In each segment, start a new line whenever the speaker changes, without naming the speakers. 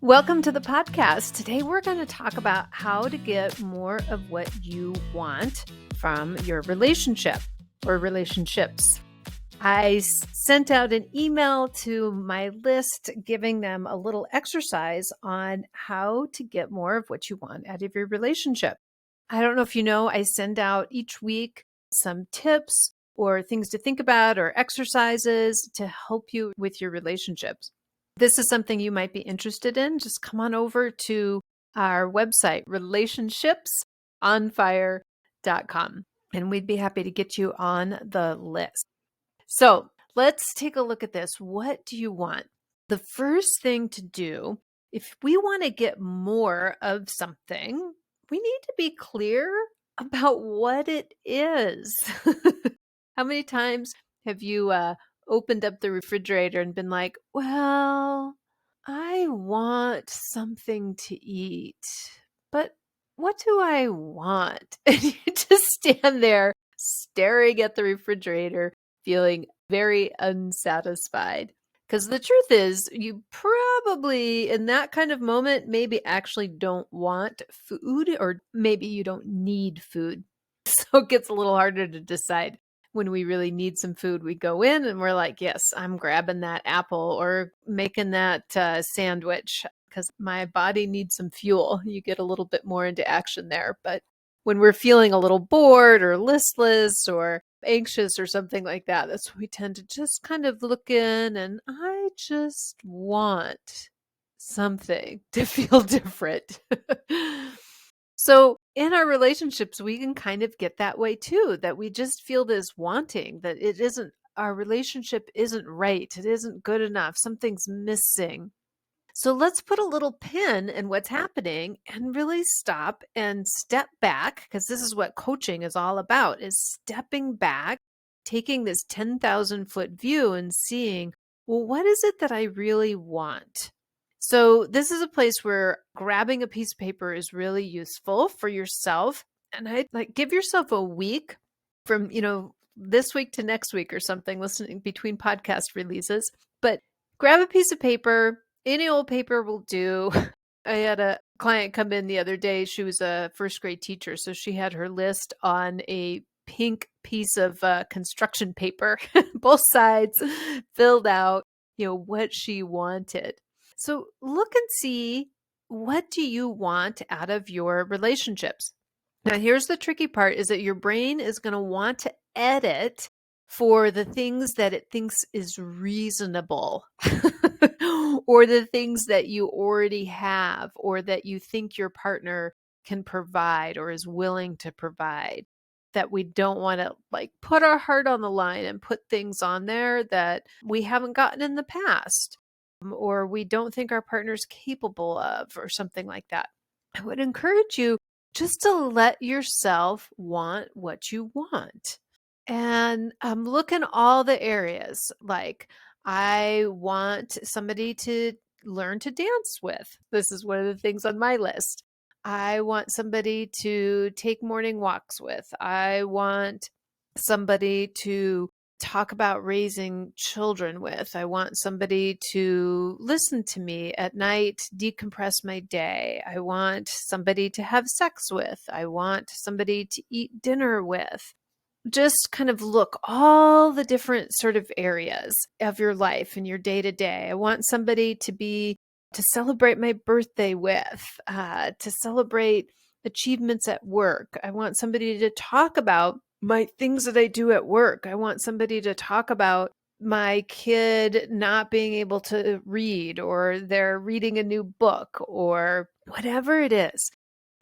Welcome to the podcast. Today we're going to talk about how to get more of what you want from your relationship or relationships. I sent out an email to my list giving them a little exercise on how to get more of what you want out of your relationship. I don't know if you know, I send out each week some tips or things to think about or exercises to help you with your relationships. This is something you might be interested in. Just come on over to our website, relationshipsonfire.com, and we'd be happy to get you on the list. So let's take a look at this. What do you want? The first thing to do, if we want to get more of something, we need to be clear about what it is. How many times have you opened up the refrigerator and been like, well, I want something to eat, but what do I want? And you just stand there staring at the refrigerator, feeling very unsatisfied. Because the truth is, you probably, in that kind of moment, maybe actually don't want food, or maybe you don't need food. So it gets a little harder to decide. When we really need some food, we go in and we're like, yes, I'm grabbing that apple or making that sandwich because my body needs some fuel. You get a little bit more into action there. But when we're feeling a little bored or listless or anxious or something like that, that's when we tend to just kind of look in and I just want something to feel different. So in our relationships, we can kind of get that way too, that we just feel this wanting, that it isn't, our relationship isn't right. It isn't good enough. Something's missing. So let's put a little pin in what's happening and really stop and step back, because this is what coaching is all about, is stepping back, taking this 10,000 foot view and seeing, well, what is it that I really want? So this is a place where grabbing a piece of paper is really useful for yourself. And I'd like give yourself a week from, this week to next week or something, listening between podcast releases. But grab a piece of paper. Any old paper will do. I had a client come in the other day. She was a first grade teacher. So she had her list on a pink piece of construction paper, both sides filled out, what she wanted. So look and see, what do you want out of your relationships? Now, here's the tricky part, is that your brain is going to want to edit for the things that it thinks is reasonable or the things that you already have or that you think your partner can provide or is willing to provide. That we don't want to put our heart on the line and put things on there that we haven't gotten in the past or we don't think our partner's capable of or something like that. I would encourage you just to let yourself want what you want. And look in all the areas. Like, I want somebody to learn to dance with. This is one of the things on my list. I want somebody to take morning walks with. I want somebody to talk about raising children with. I want somebody to listen to me at night, decompress my day. I want somebody to have sex with. I want somebody to eat dinner with. Just kind of look all the different sort of areas of your life and your day to day. I want somebody to celebrate my birthday with, to celebrate achievements at work. I want somebody to talk about my things that I do at work. I want somebody to talk about my kid not being able to read, or they're reading a new book, or whatever it is.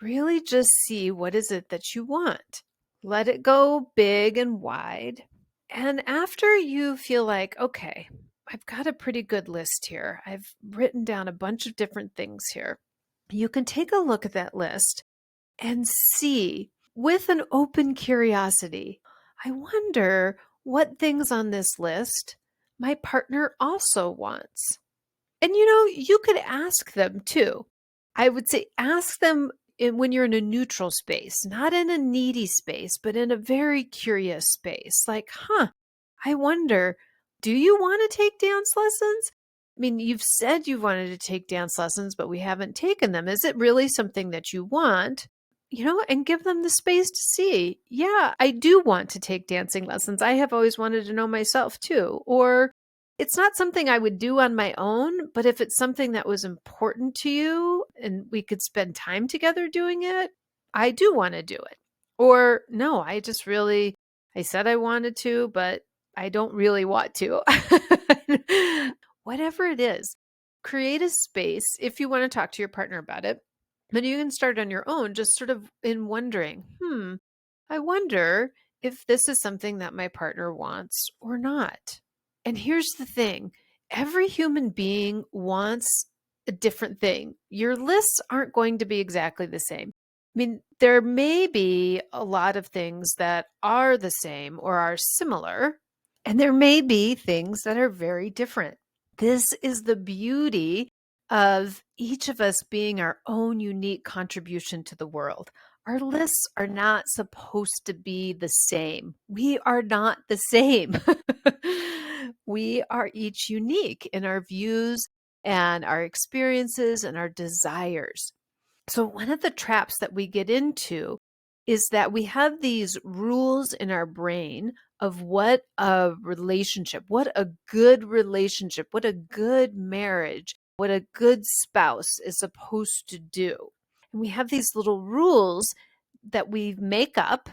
Really just see, what is it that you want? Let it go big and wide. And after you feel like, okay, I've got a pretty good list here, I've written down a bunch of different things here, you can take a look at that list and see, with an open curiosity, I wonder what things on this list my partner also wants. And you could ask them too. I would say ask them when you're in a neutral space, not in a needy space, but in a very curious space. Like, I wonder, do you want to take dance lessons? I mean, you've said you wanted to take dance lessons, but we haven't taken them. Is it really something that you want? And give them the space to see, yeah, I do want to take dancing lessons. I have always wanted to know myself too. Or it's not something I would do on my own, but if it's something that was important to you and we could spend time together doing it, I do want to do it. Or no, I said I wanted to, but I don't really want to. Whatever it is, create a space if you want to talk to your partner about it. But you can start on your own, just sort of in wondering, I wonder if this is something that my partner wants or not. And here's the thing, every human being wants a different thing. Your lists aren't going to be exactly the same. I mean, there may be a lot of things that are the same or are similar, and there may be things that are very different. This is the beauty of each of us being our own unique contribution to the world. Our lists are not supposed to be the same. We are not the same. We are each unique in our views and our experiences and our desires. So, one of the traps that we get into is that we have these rules in our brain of what a relationship, what a good relationship, what a good marriage, what a good spouse is supposed to do. And we have these little rules that we make up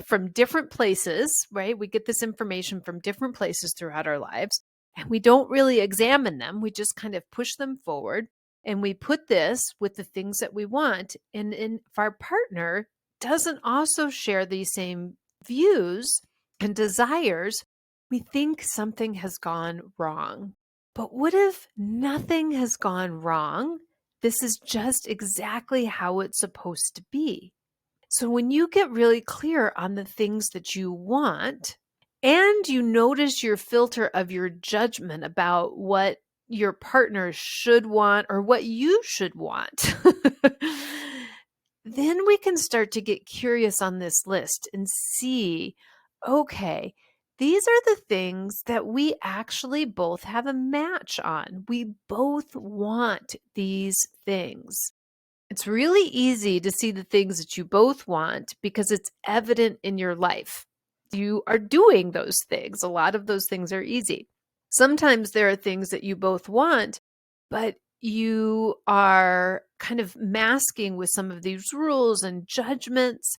from different places, right? We get this information from different places throughout our lives, and we don't really examine them. We just kind of push them forward. And we put this with the things that we want. And if our partner doesn't also share these same views and desires, we think something has gone wrong. But what if nothing has gone wrong? This is just exactly how it's supposed to be. So when you get really clear on the things that you want, and you notice your filter of your judgment about what your partner should want or what you should want, then we can start to get curious on this list and see, okay, these are the things that we actually both have a match on. We both want these things. It's really easy to see the things that you both want because it's evident in your life. You are doing those things. A lot of those things are easy. Sometimes there are things that you both want, but you are kind of masking with some of these rules and judgments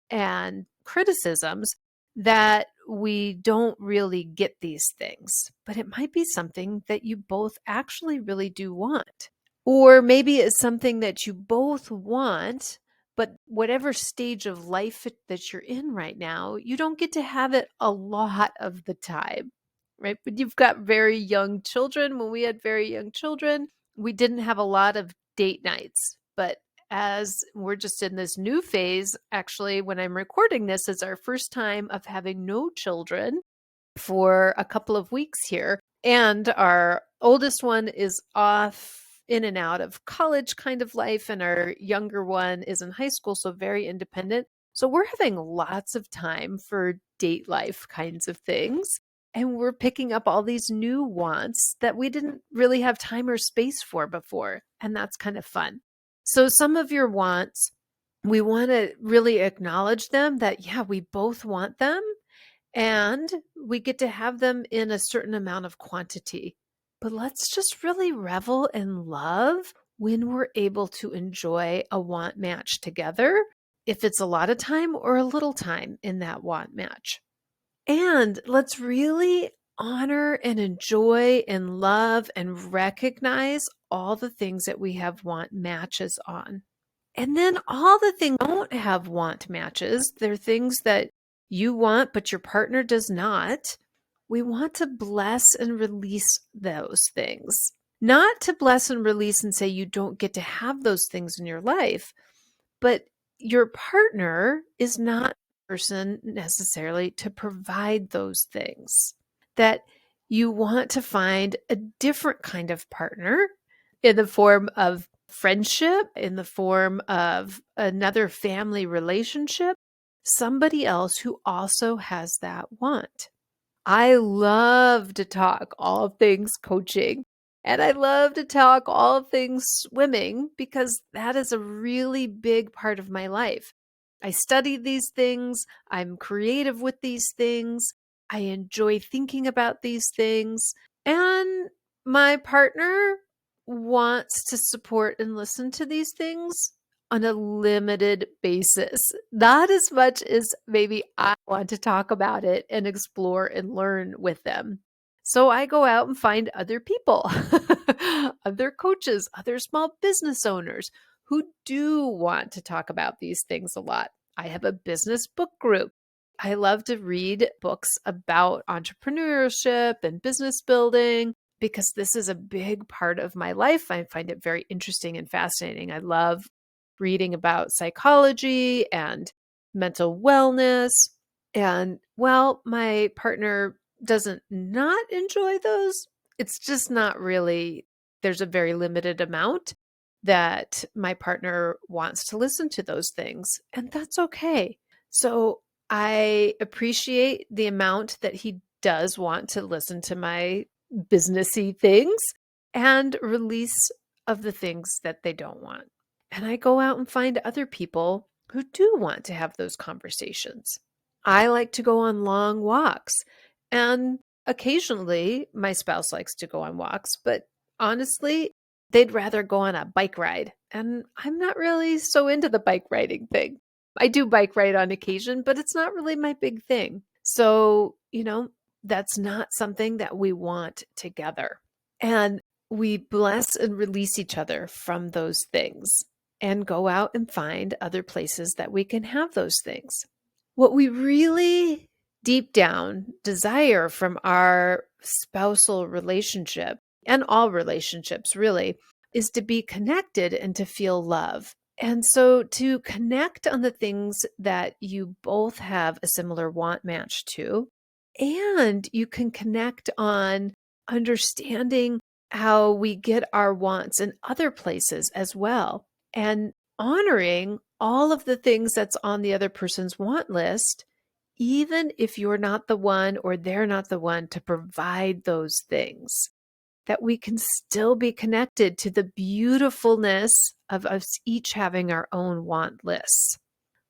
and criticisms that we don't really get these things. But it might be something that you both actually really do want. Or maybe it's something that you both want, but whatever stage of life that you're in right now, you don't get to have it a lot of the time, right? But you've got very young children. When we had very young children, we didn't have a lot of date nights. But as we're just in this new phase, actually, when I'm recording this, it's our first time of having no children for a couple of weeks here. And our oldest one is off in and out of college kind of life, and our younger one is in high school, so very independent. So we're having lots of time for date life kinds of things. And we're picking up all these new wants that we didn't really have time or space for before. And that's kind of fun. So some of your wants, we want to really acknowledge them that, yeah, we both want them. And we get to have them in a certain amount of quantity. But let's just really revel in love when we're able to enjoy a want match together, if it's a lot of time or a little time in that want match. And let's really honor and enjoy and love and recognize all the things that we have want matches on. And then all the things don't have want matches. They're things that you want, but your partner does not. We want to bless and release those things. Not to bless and release and say you don't get to have those things in your life, but your partner is not the person necessarily to provide those things. That you want to find a different kind of partner in the form of friendship, in the form of another family relationship, somebody else who also has that want. I love to talk all things coaching And I love to talk all things swimming because that is a really big part of my life. I study these things. I'm creative with these things. I enjoy thinking about these things. And my partner wants to support and listen to these things on a limited basis, not as much as maybe I want to talk about it and explore and learn with them. So I go out and find other people, other coaches, other small business owners who do want to talk about these things a lot. I have a business book group. I love to read books about entrepreneurship and business building because this is a big part of my life. I find it very interesting and fascinating. I love reading about psychology and mental wellness. And while my partner doesn't not enjoy those, it's just not really, there's a very limited amount that my partner wants to listen to those things, and that's okay. So I appreciate the amount that he does want to listen to my businessy things and release of the things that they don't want. And I go out and find other people who do want to have those conversations. I like to go on long walks, and occasionally my spouse likes to go on walks, but honestly, they'd rather go on a bike ride. And I'm not really so into the bike riding thing. I do bike ride on occasion, but it's not really my big thing. So, that's not something that we want together. And we bless and release each other from those things and go out and find other places that we can have those things. What we really deep down desire from our spousal relationship, and all relationships really, is to be connected and to feel love. And so to connect on the things that you both have a similar want match to, and you can connect on understanding how we get our wants in other places as well, and honoring all of the things that's on the other person's want list, even if you're not the one or they're not the one to provide those things, that we can still be connected to the beautifulness of us each having our own want lists.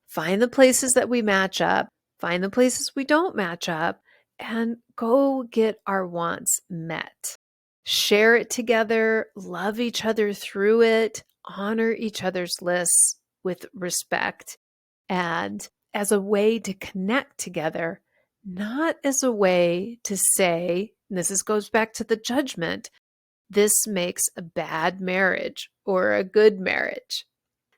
Find the places that we match up, find the places we don't match up, and go get our wants met. Share it together, love each other through it, honor each other's lists with respect, and as a way to connect together, not as a way to say, and goes back to the judgment, this makes a bad marriage or a good marriage.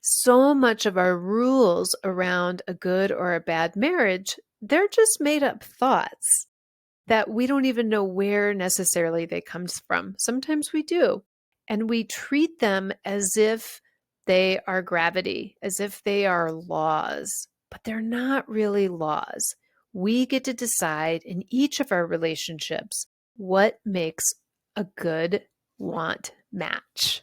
So much of our rules around a good or a bad marriage, they're just made up thoughts that we don't even know where necessarily they come from. Sometimes we do. And we treat them as if they are gravity, as if they are laws, but they're not really laws. We get to decide in each of our relationships what makes a good want match.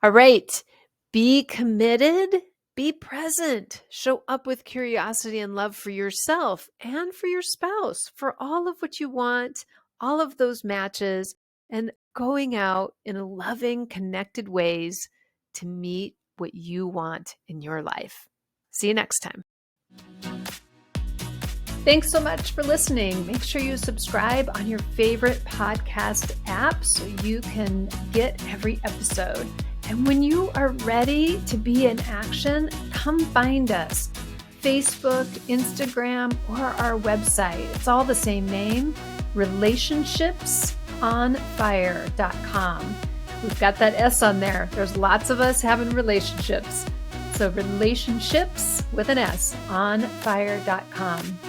All right. Be committed, be present, show up with curiosity and love for yourself and for your spouse, for all of what you want, all of those matches, and going out in loving, connected ways to meet what you want in your life. See you next time. Thanks so much for listening. Make sure you subscribe on your favorite podcast app so you can get every episode. And when you are ready to be in action, come find us. Facebook, Instagram, or our website. It's all the same name, relationshipsonfire.com. We've got that S on there. There's lots of us having relationships. So relationships with an S on fire.com.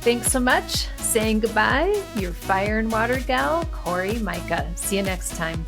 Thanks so much. Saying goodbye, your fire and water gal, Cori Myka. See you next time.